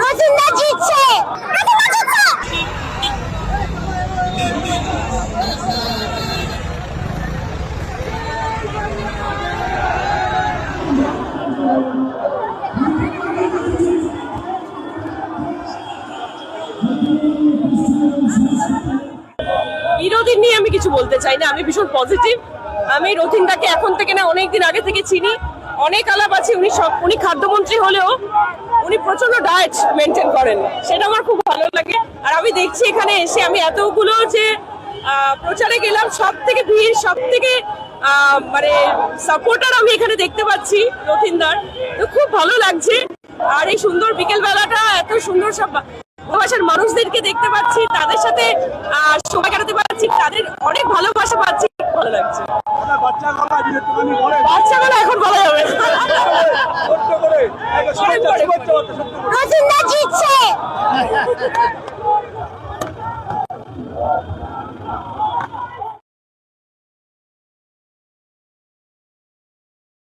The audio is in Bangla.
রোজিন্দা জিতছে। বিরোধী নিয়ে আমি কিছু বলতে চাই না, আমি ভীষণ পজিটিভ। আমি রথিনদাকে এখন থেকে না, অনেকদিন আগে থেকে চিনি, অনেক আলাপ আছে। উনি খাদ্যমন্ত্রী হলেও উনি প্রচন্ড ডায়েট মেনটেন করেন, সেটা আমার খুব ভালো লাগে। আর আমি দেখছি এখানে এসে, আমি এতগুলো যে প্রচারে গেলাম, সব থেকে ভিড়, সব থেকে মানে সাপোর্টার আমি এখানে দেখতে পাচ্ছি রথিনদার, তো খুব ভালো লাগছে। আর এই সুন্দর বিকেল বেলাটা, এত সুন্দর সব ভালোবাসার মানুষদেরকে দেখতে পাচ্ছি, তাদের সাথে সময় কাটাতে পারছি, তাদের অনেক ভালোবাসা পাচ্ছি, ভালো লাগছে। বাচ্চাগুলো এখন বলা যাবে রোজিন্দা জিতছে।